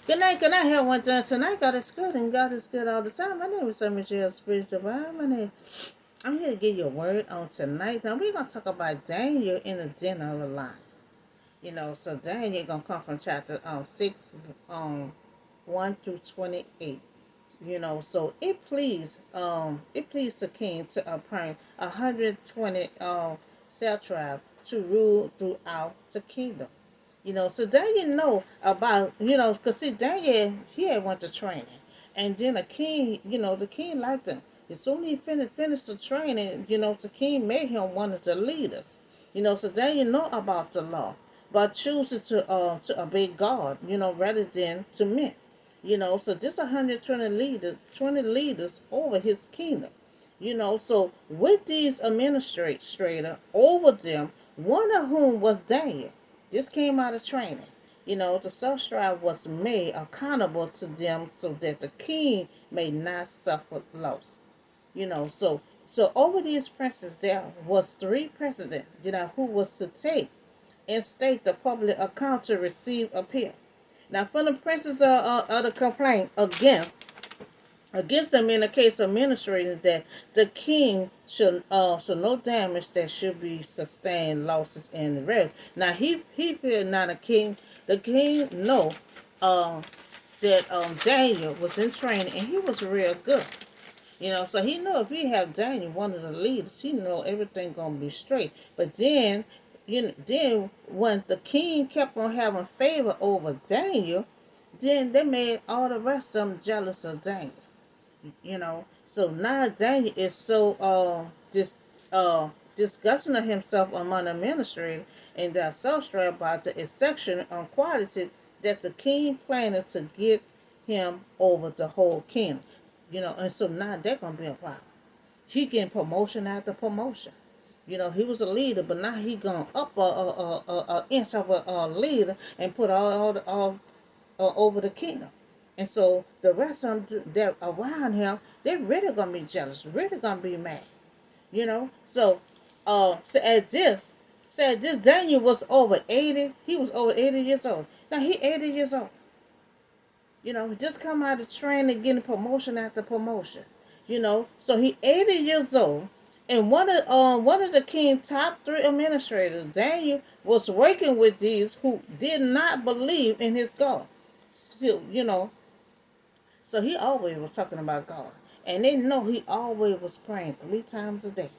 Good night, everyone. Tonight, God is good, and God is good all the time. My name is Michelle Spirits Divine. I'm here to give you a word on tonight. Now, we're going to talk about Daniel in the den of the lion. So Daniel going to come from chapter 6, 1 through 28. So it pleased the king to appoint 120 satraps to rule throughout the kingdom. So Daniel know about, because see, Daniel, he had went to training. And then the king liked him. As soon as he finished the training, the king made him one of the leaders. So Daniel know about the law, but chooses to obey God, rather than to men. So this 120 20 leaders over his kingdom. So with these administrator over them, one of whom was Daniel. This came out of training. The subscribe was made accountable to them so that the king may not suffer loss. So over these princes there was three presidents, who was to take and state the public account to receive appeal. Now, from the princes of the complaint against them in the case of administrating that the king should so no damage that should be sustained losses in the rest. Now he feared not a king. The king know that Daniel was in training and he was real good. So he know if he have Daniel, one of the leaders, he know everything gonna be straight. But then when the king kept on having favor over Daniel, then they made all the rest of them jealous of Daniel. So now Daniel is so disgusting of himself among the administrators and they're so stressed about the exception on quality that the king planning to get him over the whole kingdom. And so now that's gonna be a problem. He getting promotion after promotion. He was a leader, but now he going up a inch of a leader and put all over the kingdom. And so the rest of them that around him, they're really gonna be jealous, really gonna be mad. So at this Daniel was over 80. He was over 80 years old. Now he 80 years old. Just come out of training, getting promotion after promotion. So he 80 years old, and one of the king's top three administrators, Daniel, was working with these who did not believe in his God. So he always was talking about God, and they know he always was praying 3 times a day,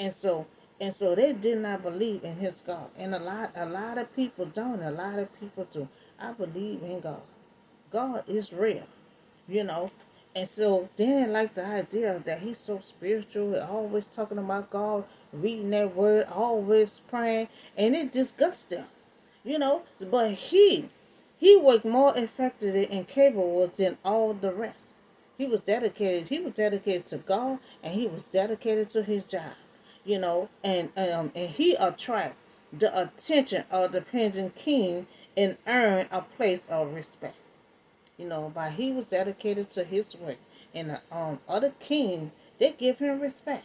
and so they did not believe in his God, and a lot of people don't. A lot of people do. I believe in God. God is real, you know. And so they didn't like the idea that he's so spiritual, always talking about God, reading that word, always praying, and it disgusts them, But he worked more effectively and capable than all the rest. He was dedicated. He was dedicated to God, and he was dedicated to his job, and he attracted the attention of the pagan king and earned a place of respect. But he was dedicated to his work. And the other king, they give him respect.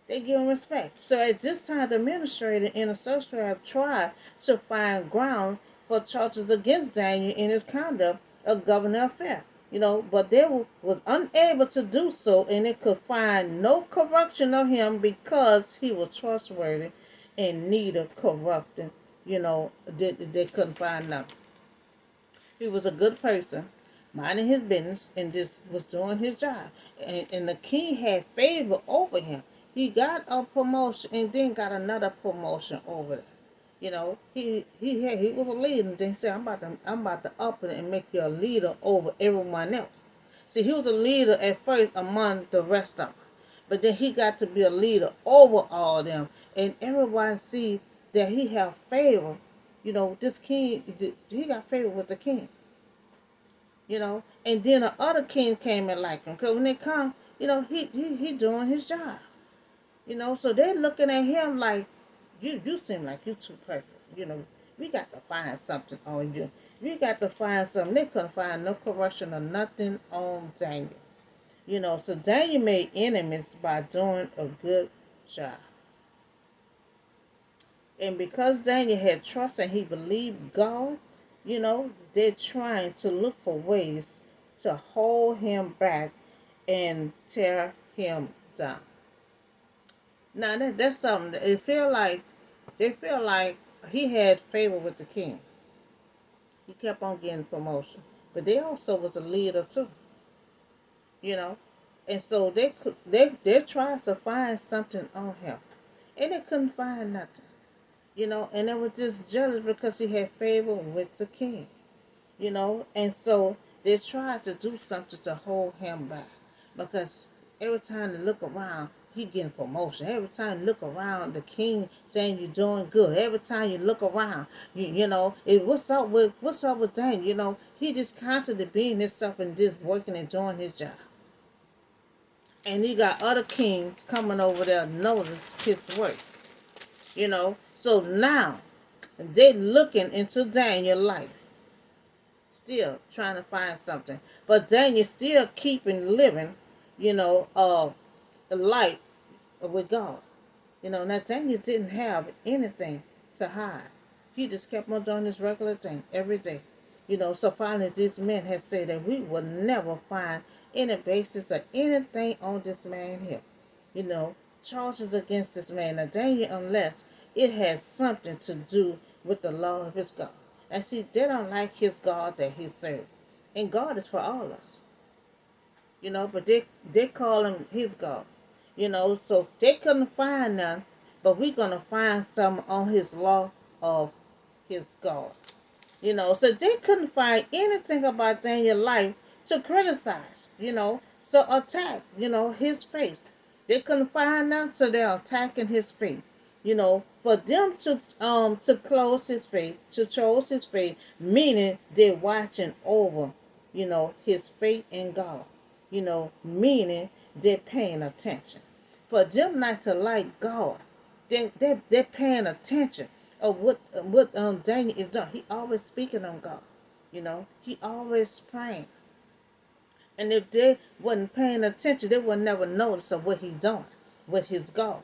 They give him respect. So at this time, the administrator and the subscribe tried to find ground for charges against Daniel in his conduct of government affair. But they was unable to do so, and they could find no corruption of him because he was trustworthy and neither corrupting. They couldn't find nothing. He was a good person, minding his business, and just was doing his job. And the king had favor over him. He got a promotion and then got another promotion over there. He was a leader, and then he said, I'm about to up it and make you a leader over everyone else. See, he was a leader at first among the rest of them, but then he got to be a leader over all of them, and everyone see that he have favor. This king, he got favor with the king. And then the other king came and liked him. Because when they come, he doing his job. So they're looking at him like, you seem like you too perfect. We got to find something on you. We got to find something. They couldn't find no corruption or nothing on Daniel. So Daniel made enemies by doing a good job. And because Daniel had trust and he believed God, They're trying to look for ways to hold him back and tear him down. Now that's something that they feel like he had favor with the king. He kept on getting promotion, but they also was a leader too, you know, and so they tried to find something on him, and they couldn't find nothing, and they were just jealous because he had favor with the king, and so they tried to do something to hold him back because every time they look around, he getting promotion. Every time you look around, the king saying you're doing good. Every time you look around, what's up with Daniel? He just constantly being himself and just working and doing his job. And you got other kings coming over there to notice his work. So now they looking into Daniel's life, still trying to find something. But Daniel still keeping living, a life with God. Now Daniel didn't have anything to hide. He just kept on doing his regular thing every day. So finally these men had said that we will never find any basis or anything on this man here. Charges against this man. Now Daniel, unless it has something to do with the law of his God. And see, they don't like his God that he served. And God is for all of us. But they call him his God. So they couldn't find none, but we're gonna find some on his law of his God. So they couldn't find anything about Daniel's life to criticize, so attack, his faith. They couldn't find none, so they're attacking his faith. For them to close his faith, to chose his faith, meaning they're watching over, his faith in God. Meaning they're paying attention. For them not to like God, they're paying attention of what Daniel is doing. He always speaking on God. He always praying. And if they wasn't paying attention, they would never notice of what he's doing with his God.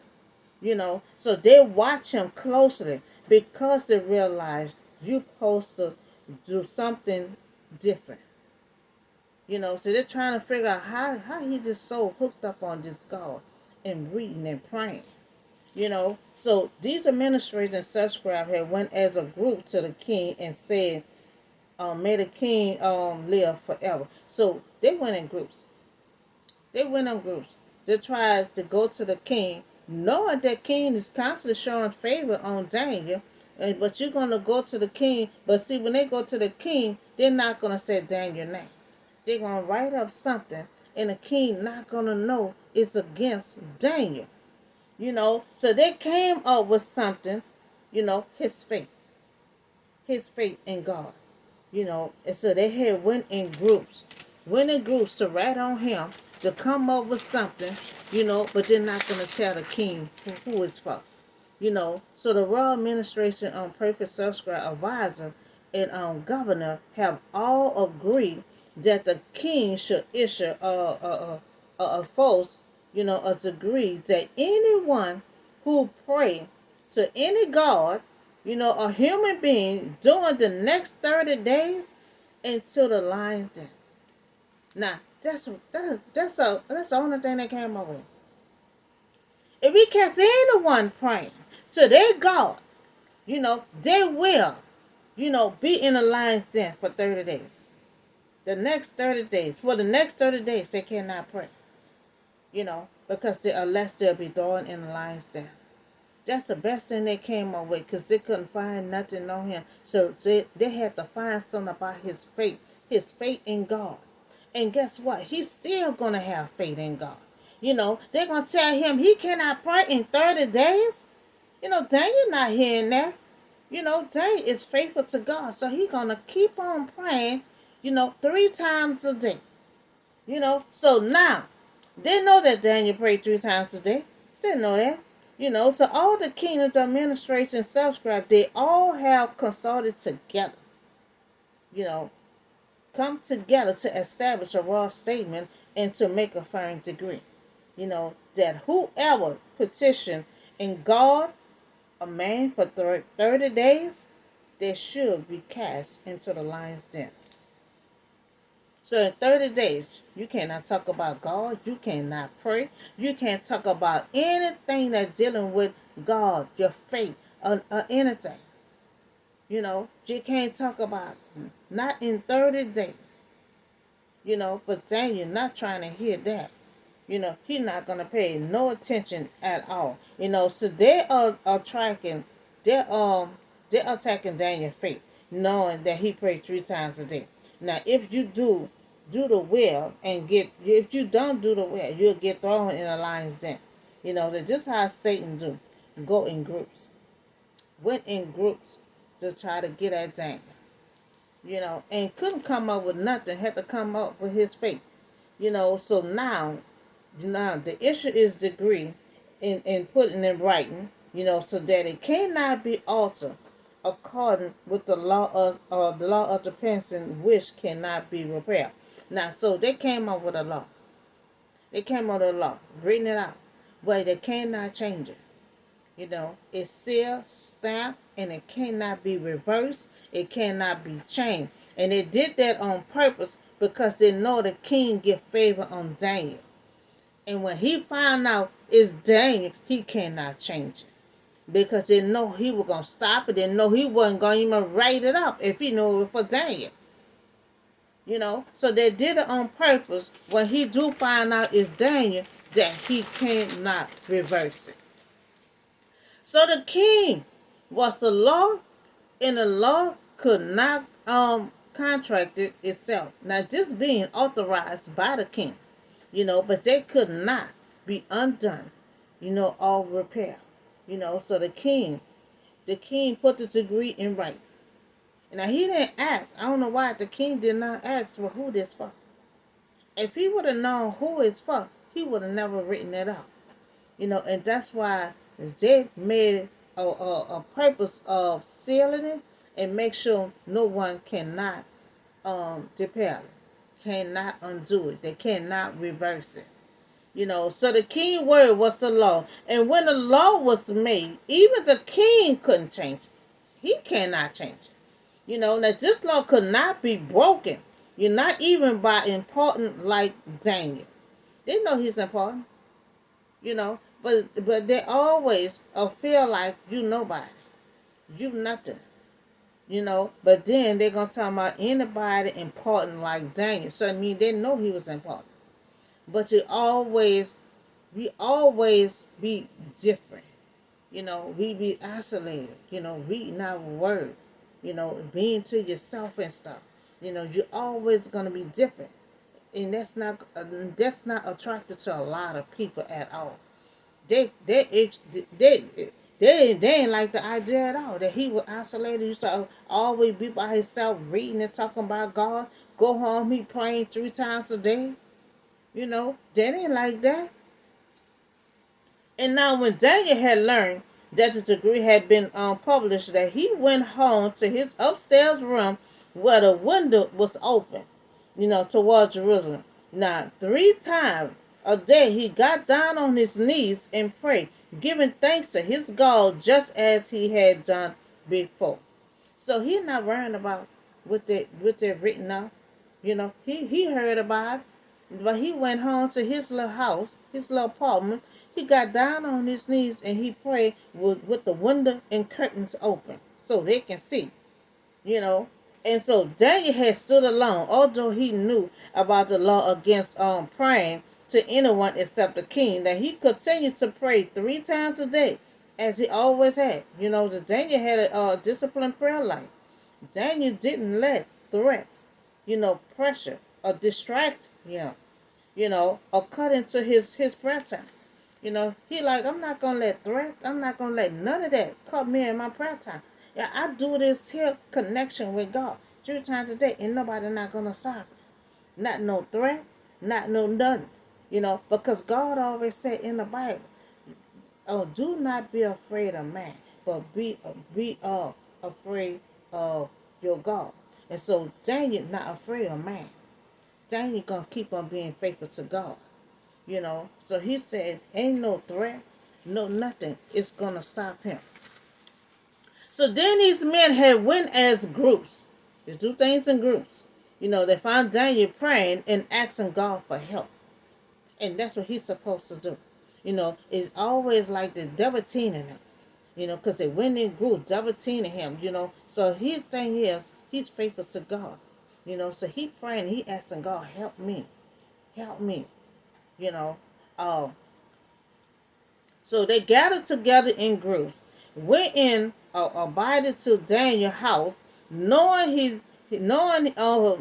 So they watch him closely because they realize you're supposed to do something different. So they're trying to figure out how he just so hooked up on this God and reading and praying. So these administrators and subscribers had went as a group to the king and said, may the king live forever. So they went in groups. They went in groups. They tried to go to the king, knowing that king is constantly showing favor on Daniel. But you're going to go to the king. But see, when they go to the king, they're not going to say Daniel's name. They're going to write up something, and the king not going to know it's against Daniel. So they came up with something, his faith. His faith in God. And so they had went in groups to write on him, to come up with something, but they're not going to tell the king who it's for. So the royal administration, perfect subscribe advisor, and governor have all agreed that the king should issue a false, a decree that anyone who pray to any god, a human being during the next 30 days until the lion's den. Now that's the only thing they came up with. If we catch anyone praying to their God, they will, be in a lion's den for 30 days. The next 30 days. For the next 30 days, they cannot pray. Because unless they'll be thrown in the lion's den. That's the best thing they came up with, because they couldn't find nothing on him. So they had to find something about his faith in God. And guess what? He's still going to have faith in God. They're going to tell him he cannot pray in 30 days. Daniel not hearing that. Daniel is faithful to God. So he's going to keep on praying, 3 times a day. So now, they know that Daniel prayed 3 times a day. They know that. So all the kingdom's administration subscribe, they all have consulted together. Come together to establish a raw statement and to make a firm decree. That whoever petition in God a man for 30 days, they should be cast into the lion's den. So in 30 days, you cannot talk about God. You cannot pray. You can't talk about anything that's dealing with God, your faith, or anything. You can't talk about it. Not in 30 days. But Daniel not trying to hear that. He's not going to pay no attention at all. So they are tracking, they're attacking Daniel's faith, knowing that he prayed 3 times a day. Now, if you do the will and if you don't do the will, you'll get thrown in a lion's den. That's just how Satan do. Go in groups. Went in groups to try to get at Daniel. And couldn't come up with nothing, had to come up with his faith. So now the issue is degree in putting in writing, so that it cannot be altered according with the law of the person which cannot be repaired. Now, so they came up with a law. They came up with a law, written it out, where they cannot change it. It's sealed, stamped, and it cannot be reversed. It cannot be changed. And they did that on purpose because they know the king get favor on Daniel. And when he found out it's Daniel, he cannot change it. Because they know he was going to stop it. They know he wasn't going to even write it up if he knew it was for Daniel. So they did it on purpose. When he do find out it's Daniel, that he cannot reverse it. So the king was the law, and the law could not contract it itself. Now, this being authorized by the king, but they could not be undone, or repaired. So the king put the decree in writing. Now, he didn't ask. I don't know why the king did not ask for who this for. If he would have known who it's for, he would have never written it out. And that's why they made a purpose of sealing it and make sure no one cannot depart it, cannot undo it. They cannot reverse it. So the key word was the law. And when the law was made, even the king couldn't change it. He cannot change it. That this law could not be broken. Not even by important like Daniel. They know he's important. But they always feel like you nobody. You nothing. But then they're going to talk about anybody important like Daniel. So, they know he was important. But we always be different. We be isolated. Reading our word. Being to yourself and stuff. You're always going to be different. And that's not attracted to a lot of people at all. They ain't like the idea at all that he was isolated. He used to always be by himself, reading and talking about God. Go home, he praying 3 times a day. They ain't like that. And now when Daniel had learned that the decree had been published, that he went home to his upstairs room where the window was open, towards Jerusalem. Now 3 times a day he got down on his knees and prayed, giving thanks to his God just as he had done before. So he's not worrying about what they're written up. He heard about it. But he went home to his little house, his little apartment. He got down on his knees and he prayed with the window and curtains open so they can see. And so Daniel had stood alone, although he knew about the law against praying to anyone except the king, that he continued to pray 3 times a day, as he always had. The Daniel had a disciplined prayer life. Daniel didn't let threats, pressure, or distract him, or cut into his prayer time. He like, I'm not going to let threat, I'm not going to let none of that cut me in my prayer time. Yeah, I do this here connection with God 3 times a day, and nobody not going to stop it. Not no threat, not no nothing. Because God always said in the Bible, oh, do not be afraid of man, but be afraid of your God. And so Daniel not afraid of man. Daniel gonna keep on being faithful to God. So he said, ain't no threat, no nothing is gonna stop him. So then these men had went as groups. They do things in groups. They found Daniel praying and asking God for help. And that's what he's supposed to do. It's always like the devil teaming him. Because they went in groups, devil teaming him. So his thing is, he's faithful to God. So he praying, he asking God, help me. You know, uh, so they gathered together in groups, went in, abided to Daniel's house, knowing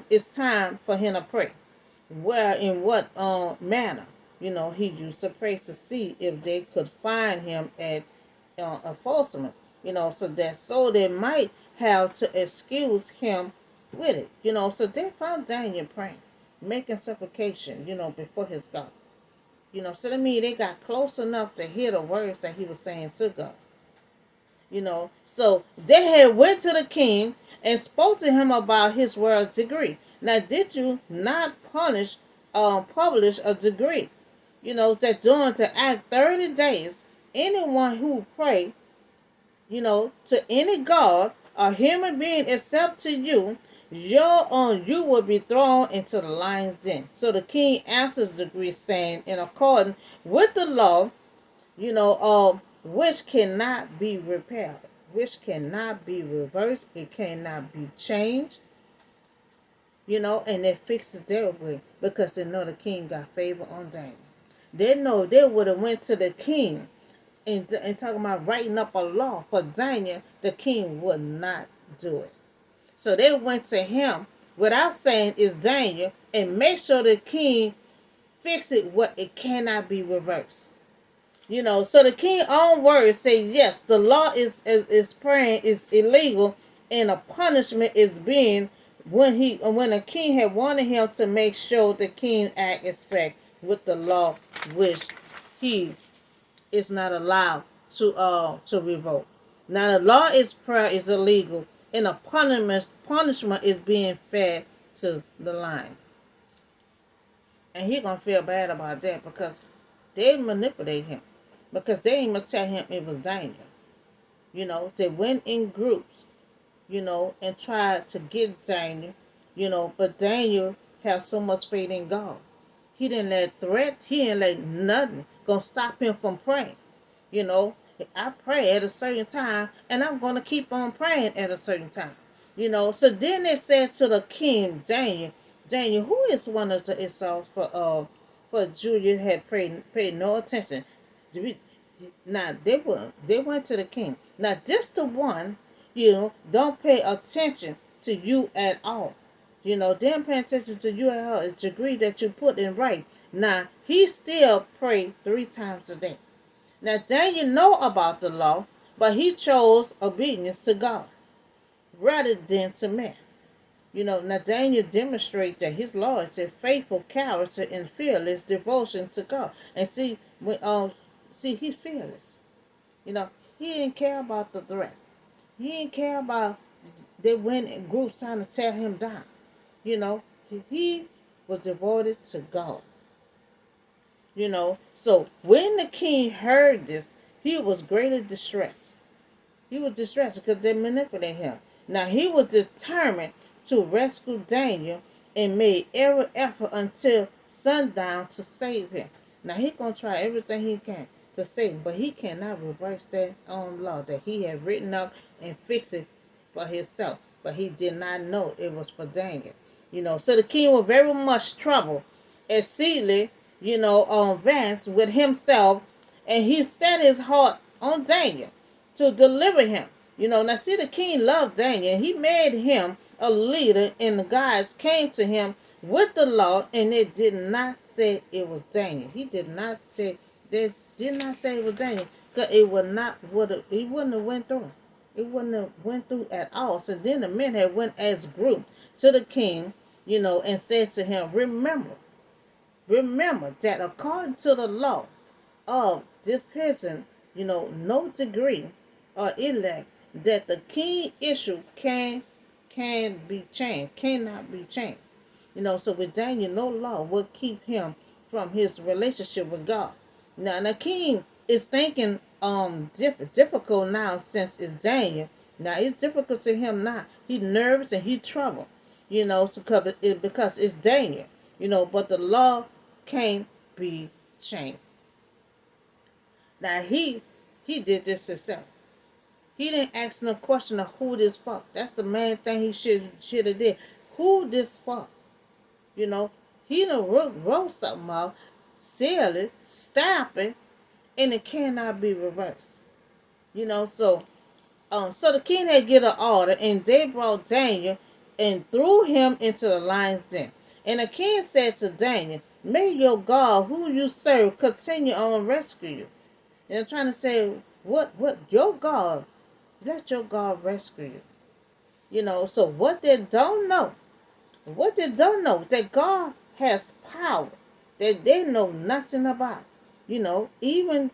it's time for him to pray. Where in what manner, he used to pray to see if they could find him at enforcement. So they might have to excuse him with it. So they found Daniel praying, making supplication, before his God. So that means they got close enough to hear the words that he was saying to God. So they had went to the king and spoke to him about his royal degree. Now, did you not publish a degree? That during to act 30 days, anyone who pray, to any god or human being except to you, you will be thrown into the lion's den. So the king answers the decree, saying, in accordance with the law, which cannot be repaired, which cannot be reversed, it cannot be changed, and it fixes their way because they know the king got favor on Daniel. They know they would have went to the king and talking about writing up a law for Daniel, the king would not do it. So they went to him without saying it's Daniel and make sure the king fix it what it cannot be reversed. So the king own words say yes, the law is praying is illegal, and a punishment is being when the king had wanted him to make sure the king act respect with the law, which he is not allowed to revoke. Now the law is prayer is illegal, and a punishment is being fed to the lion. And he gonna feel bad about that because they manipulate him. Because they didn't even tell him it was Daniel. They went in groups, and tried to get Daniel, but Daniel had so much faith in God. He didn't let nothing gonna stop him from praying. I pray at a certain time, and I'm gonna keep on praying at a certain time. So then they said to the king, Daniel, who is one of the Esau's for Julia had paid no attention. Now they went to the king. Now this the one, don't pay attention to you at all. Didn't pay attention to you at all. It's a degree that you put in right. Now he still pray 3 times a day. Now Daniel know about the law, but he chose obedience to God rather than to man. Now Daniel demonstrates that his loyalty, faithful character, and fearless devotion to God. And he's fearless. He didn't care about the threats. He didn't care about they went in groups trying to tear him down. He was devoted to God. So when the king heard this, he was greatly distressed. He was distressed because they manipulated him. Now he was determined to rescue Daniel and made every effort until sundown to save him. Now he gonna try everything he can to save him, but he cannot reverse that law that he had written up and fix it for himself. But he did not know it was for Daniel. So the king was very much troubled, exceedingly, advanced with himself, and he set his heart on Daniel to deliver him. Now see, the king loved Daniel. He made him a leader, and the guys came to him with the law, and it did not say it was Daniel. He did not say this. Did not say it was Daniel, because it wouldn't have went through. It wouldn't have went through at all. So then the men had went as a group to the king, and said to him, remember that according to the law of this person, no degree or elect that the king issue can be changed, cannot be changed. So with Daniel, no law will keep him from his relationship with God. Now the king is thinking difficult now since it's Daniel, Now it's difficult to him now. He nervous and he troubled, so because it's Daniel, but the law can't be changed. Now he did this himself. He didn't ask no question of who this for. That's the main thing he should have did. Who this for? You know, he done wrote something out, seal it, stamp it, and it cannot be reversed. So the king had get an order, and they brought Daniel and threw him into the lion's den. And the king said to Daniel, "May your God, who you serve, continue on rescue you." And I'm trying to say, what your God, let your God rescue you. So what they don't know, that God has power that they know nothing about. Even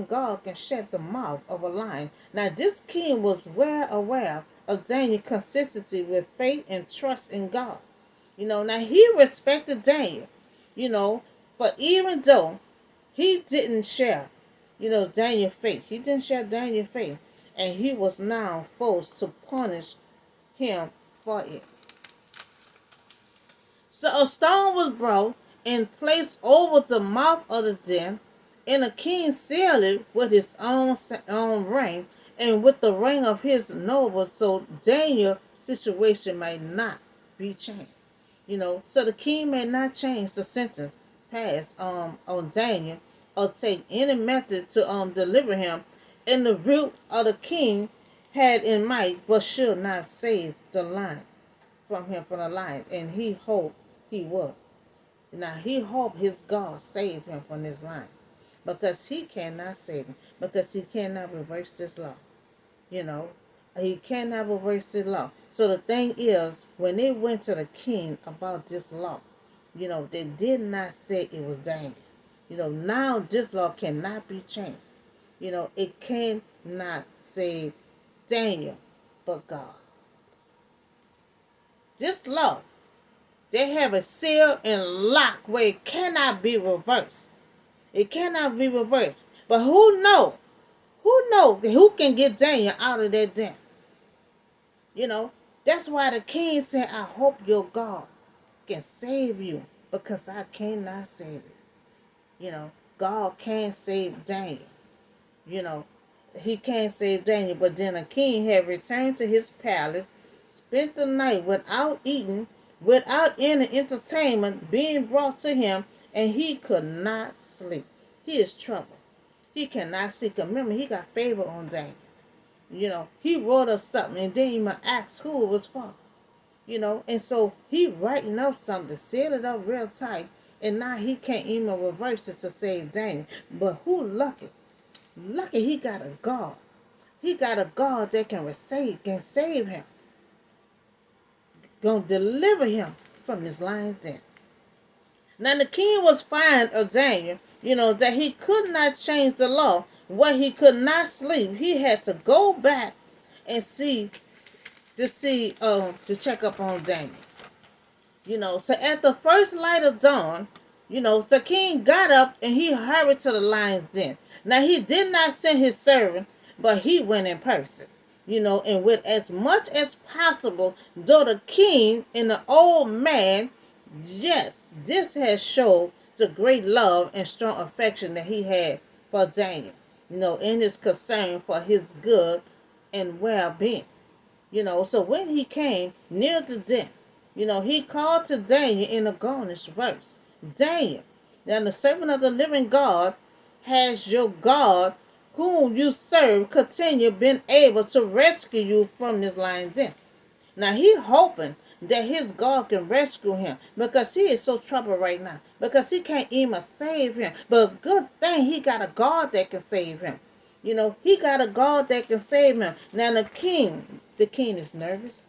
God can shut the mouth of a lion. Now this king was well aware of Daniel's consistency with faith and trust in God. Now he respected Daniel, you know, for even though he didn't share, Daniel's faith. He didn't share Daniel's faith. And he was now forced to punish him for it. So a stone was brought and placed over the mouth of the den, and the king sealed it with his own ring and with the ring of his nobles, so Daniel's situation may not be changed. So the king may not change the sentence passed on Daniel or take any method to deliver him. And the root of the king had in mind, but should not save the lion from the lion, and he hoped he would. Now he hoped his God save him from this lion, because he cannot save him, because he cannot reverse this law. You know, he cannot reverse the law. So the thing is, when they went to the king about this law, they did not say it was Daniel. Now this law cannot be changed. It cannot save Daniel, but God. This law, they have a seal and lock where it cannot be reversed. It cannot be reversed. But who know? Who can get Daniel out of that den? That's why the king said, "I hope your God can save you, because I cannot save you." God can save Daniel. He can't save Daniel. But then the king had returned to his palace, spent the night without eating, without any entertainment being brought to him, and he could not sleep. He is troubled. He cannot sleep. Remember, he got favor on Daniel. He wrote us something and didn't even ask who it was for. And so he writing up something, sealed it up real tight, and now he can't even reverse it to save Daniel. But who lucky? Lucky he got a God. He got a God that can save him. Gonna deliver him from this lion's den. Now the king was fine of Daniel, that he could not change the law. Where he could not sleep, he had to go back and to check up on Daniel. So at the first light of dawn, the king got up and he hurried to the lion's den. Now he did not send his servant, but he went in person. And with as much as possible, though the king and the old man, yes, this has showed the great love and strong affection that he had for Daniel, in his concern for his good and well-being. So when he came near the den, he called to Daniel in a garnished verse. Daniel, now the servant of the living God, has your God whom you serve continue been able to rescue you from this lion's den. Now he hoping that his God can rescue him, because he is so troubled right now, because he can't even save him. But good thing he got a God that can save him. He got a God that can save him. Now the king is nervous.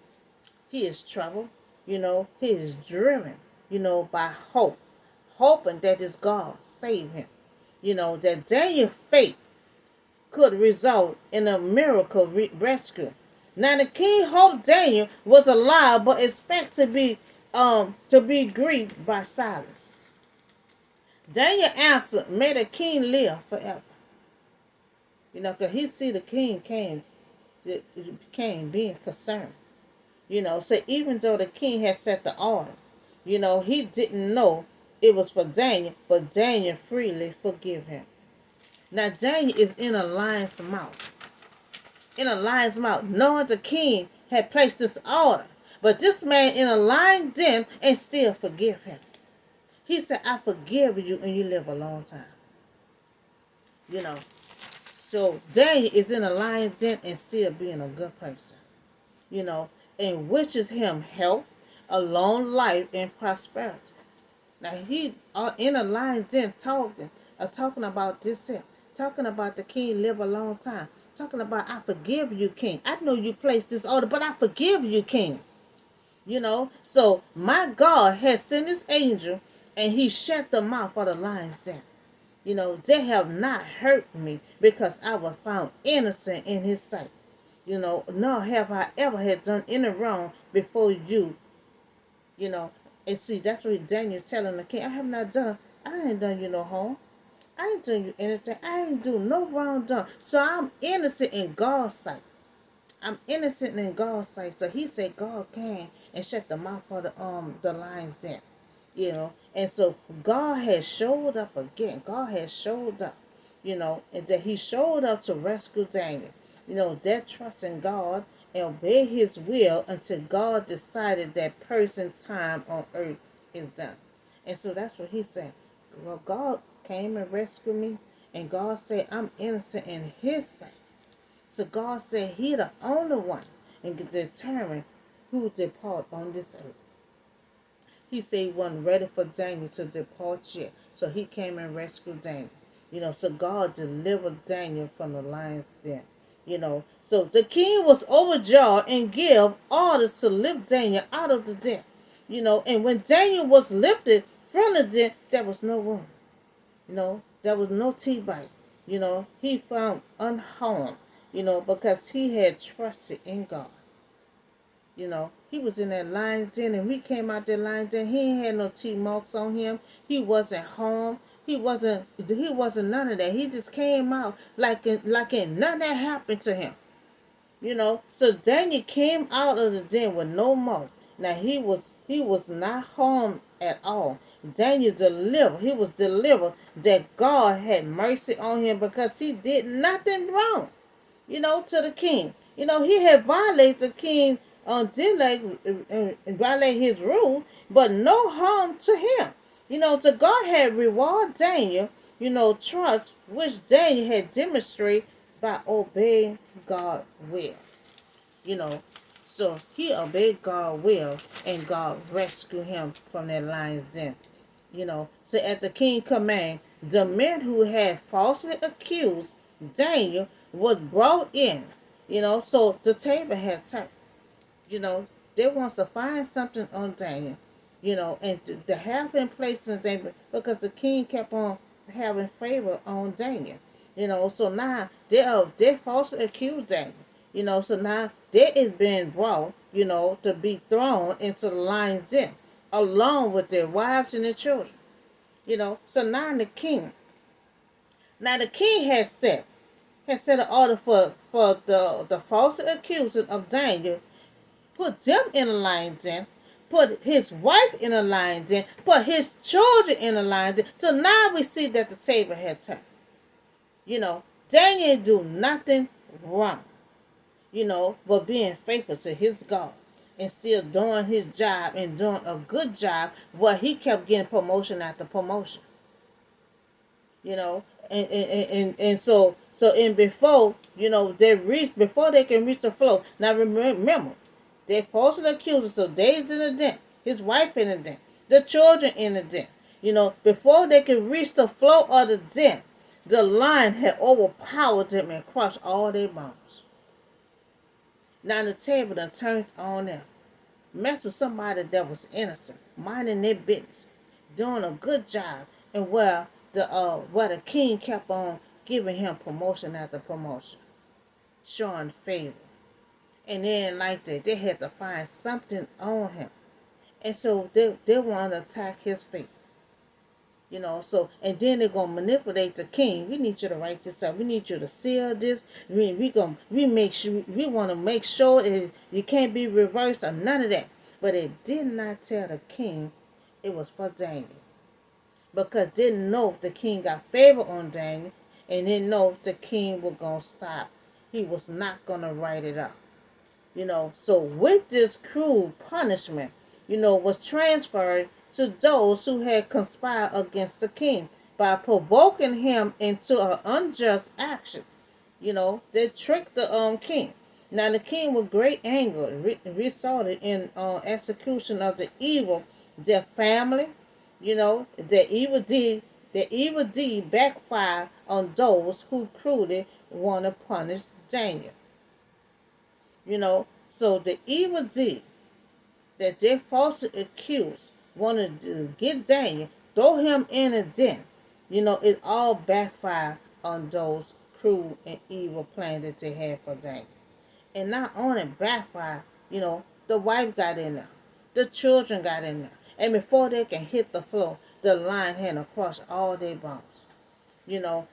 He is troubled. He is driven, by hope, hoping that his God save him. That Daniel's faith could result in a miracle rescue. Now the king hoped Daniel was alive, but expect to be grieved by silence. Daniel answered, "May the king live forever." Because he see the king came it became being concerned. So even though the king had set the order, he didn't know it was for Daniel, but Daniel freely forgive him. Now Daniel is in a lion's mouth. In a lion's mouth, knowing the king had placed this order. But this man in a lion den and still forgive him. He said, I forgive you and you live a long time. So Daniel is in a lion's den and still being a good person. And wishes him health, a long life, and prosperity. Now he in a lion's den talking about this here, talking about the king live a long time, talking about I forgive you, king. I know you placed this order, but I forgive you, king. So my God has sent his angel, and he shut the mouth of the lion's den. They have not hurt me because I was found innocent in his sight. Nor have I ever had done any wrong before you. And see, that's what Daniel's telling the king. I ain't done you no harm. I ain't done you anything. I ain't do no wrong done. So I'm innocent in God's sight. I'm innocent in God's sight. So he said God came and shut the mouth of the lion's den. And so God has showed up again. God has showed up, and that he showed up to rescue Daniel. That trust in God and obey his will until God decided that person's time on earth is done. And so that's what he said. Well, God came and rescued me, and God said I'm innocent in his sight. So God said he the only one and can determine who depart on this earth. He said he wasn't ready for Daniel to depart yet. So he came and rescued Daniel. So God delivered Daniel from the lion's den. So the king was overjoyed and gave orders to lift Daniel out of the den. And when Daniel was lifted from the den, there was no wound. There was no T-bite. He found unharmed, because he had trusted in God. He was in that lion's den, and we came out that lion's den. He ain't had no teeth marks on him. He wasn't harmed. He wasn't none of that. He just came out like in nothing that happened to him. So Daniel came out of the den with no mark. Now he was not harmed at all. Daniel delivered. He was delivered that God had mercy on him because he did nothing wrong. To the king. He had violated the king violate his rule, but no harm to him. To God had rewarded Daniel, trust which Daniel had demonstrated by obeying God's will. So he obeyed God's will, and God rescued him from that lion's den. So at the king's command, the men who had falsely accused Daniel was brought in. So the table had turned. They wants to find something on Daniel, and to have him placed in Daniel because the king kept on having favor on Daniel. So now they falsely accused Daniel. So now they is being brought, to be thrown into the lion's den along with their wives and their children. So now the king has set an order for the false accusing of Daniel, put them in a lion's den, put his wife in a lion's den, put his children in a lion's den. So now we see that the table had turned. Daniel do nothing wrong, but being faithful to his God and still doing his job and doing a good job, where he kept getting promotion after promotion. And so before before they can reach the floor. Now remember, they falsely accused. So David's in the den, his wife in the den, the children in the den. Before they could reach the floor of the den, the lion had overpowered them and crushed all their bones. Now the table done turned on them. Mess with somebody that was innocent, minding their business, doing a good job, and where the king kept on giving him promotion after promotion, showing favor. And then like that, they had to find something on him. And so they want to attack his faith. So and then they're gonna manipulate the king. We need you to write this up. We need you to seal this. We want to make sure you can't be reversed or none of that. But it did not tell the king it was for Daniel, because didn't know the king got favor on Daniel, and didn't know the king was gonna stop. He was not gonna write it up. So with this cruel punishment, was transferred to those who had conspired against the king by provoking him into an unjust action. They tricked the king. Now the king with great anger resulted in execution of the evil, their family. The evil deed backfired on those who cruelly want to punish Daniel. So the evil deed that they falsely accused wanted to get Daniel, throw him in a den. It all backfired on those cruel and evil plans that they had for Daniel. And not only backfired, the wife got in there. The children got in there. And before they can hit the floor, the lion had crushed all their bones.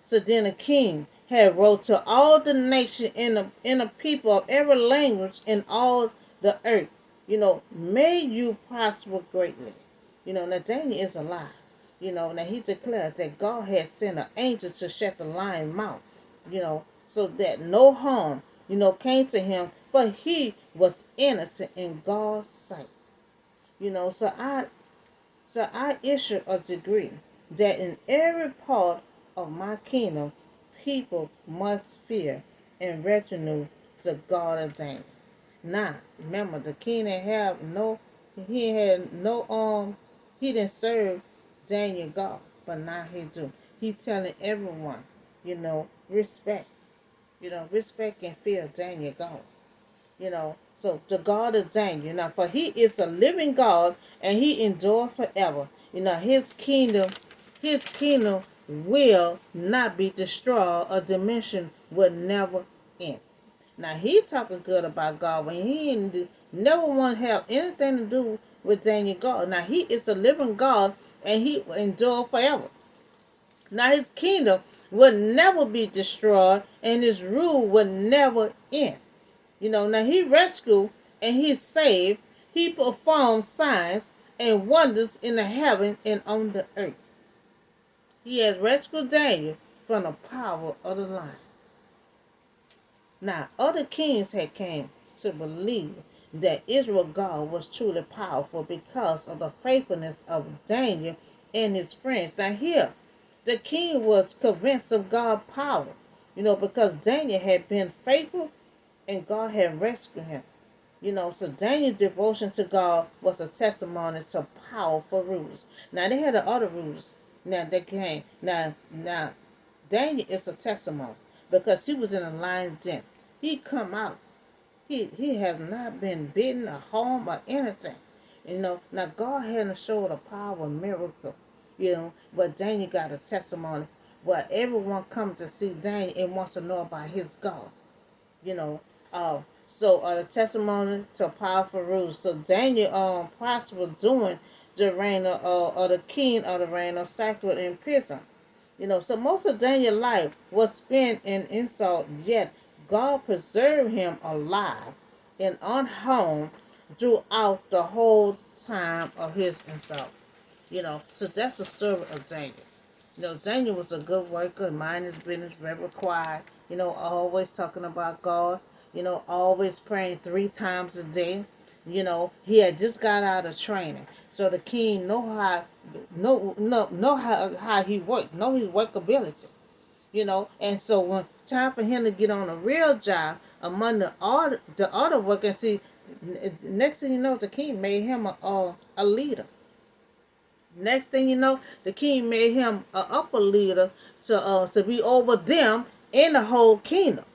So then the king had wrote to all the nation in the people of every language in all the earth, may you prosper greatly. Now Daniel is alive. Now he declared that God had sent an angel to shut the lion's mouth, so that no harm, came to him, but he was innocent in God's sight. So I issue a decree that in every part of my kingdom, people must fear and retinue the God of Daniel. Now, remember, the king he didn't serve Daniel God, but now he do. He telling everyone, respect, respect and fear Daniel God. So the God of Daniel, for he is a living God and he endure forever. His kingdom will not be destroyed. A dimension will never end. Now he talking good about God when he never want to have anything to do with Daniel God. Now he is the living God and he will endure forever. Now his kingdom will never be destroyed and his rule will never end. Now he rescued and he saved. He performed signs and wonders in the heaven and on the earth. He has rescued Daniel from the power of the lion. Now, other kings had came to believe that Israel God was truly powerful because of the faithfulness of Daniel and his friends. Now here, the king was convinced of God's power, because Daniel had been faithful and God had rescued him. So Daniel's devotion to God was a testimony to powerful rulers. Now they had the other rulers. Now they came. Now Daniel is a testimony because he was in a lion's den. He come out. He has not been bitten or harmed or anything. Now God hadn't showed a power miracle. But Daniel got a testimony where everyone comes to see Daniel and wants to know about his God. So the testimony to powerful rules. So Daniel prospered during the reign of the king of the reign of Cyrus in prison. So most of Daniel's life was spent in insult, yet God preserved him alive and unharmed throughout the whole time of his insult. So that's the story of Daniel. Daniel was a good worker, mind his business, very quiet, always talking about God, always praying 3 times a day. He had just got out of training. So the king know how he worked, know his workability. And so when time for him to get on a real job among the other workers, see, next thing you know, the king made him a leader. Next thing you know, the king made him an upper leader to be over them in the whole kingdom.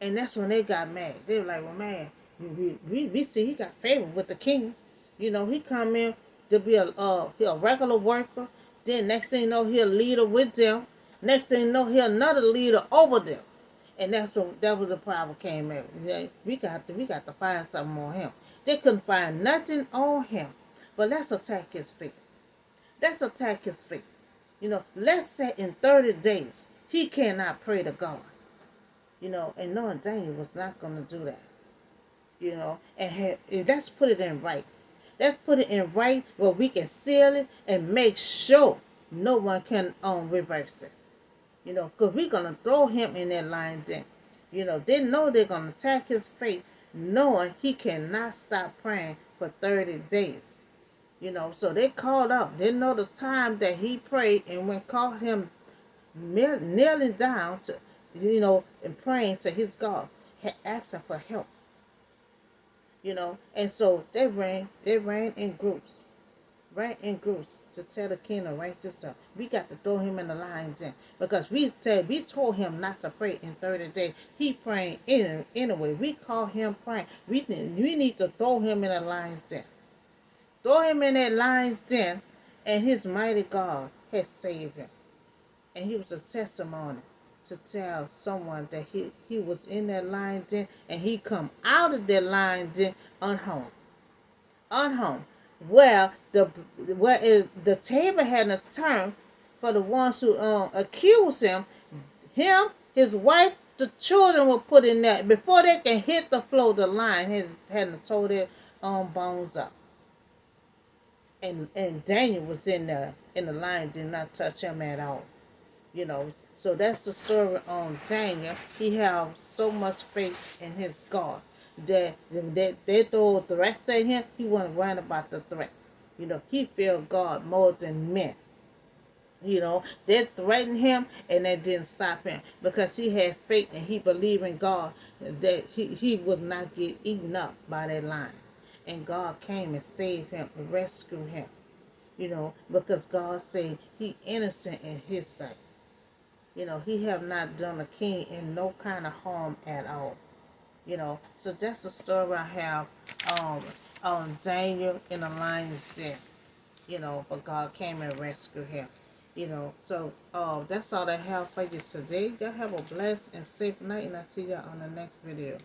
And that's when they got mad. They were like, well, man, we see he got favor with the king. He come in to be he a regular worker. Then next thing you know, he a leader with them. Next thing you know, he another leader over them. And that was the problem came in. We got to find something on him. They couldn't find nothing on him. But let's attack his feet. Let's attack his feet. Let's say in 30 days, he cannot pray to God. And knowing Daniel was not going to do that. And let's put it in right. Let's put it in right where we can seal it and make sure no one can reverse it. Because we're going to throw him in that lion den. They know they're going to attack his faith, knowing he cannot stop praying for 30 days. So they called out. They know the time that he prayed, and when called him kneeling down to, and praying to his God, asking for help. And so they ran in groups. Ran in groups to tell the king to rank this up. We got to throw him in the lion's den because we told him not to pray in 30 days. He praying anyway. We call him praying. We need to throw him in the lion's den. Throw him in that lion's den, and his mighty God has saved him. And he was a testimony to tell someone that he was in that lion den, and he come out of that lion den unharmed. Unharmed. Well, the table hadn't turned for the ones who accused him. His wife, the children were put in there. Before they can hit the floor, the lion hadn't tore their bones up. And Daniel was in there, and the lion did not touch him at all. So that's the story on Daniel. He had so much faith in his God that they throw threats at him. He wasn't worrying about the threats. He feared God more than men. They threatened him, and that didn't stop him because he had faith and he believed in God that he would not get eaten up by that lion. And God came and saved him and rescued him. Because God said he innocent in his sight. He have not done the king in no kind of harm at all. So that's the story I have on Daniel in the lion's den. But God came and rescued him. So that's all I have for you today. Y'all have a blessed and safe night, and I'll see y'all on the next video.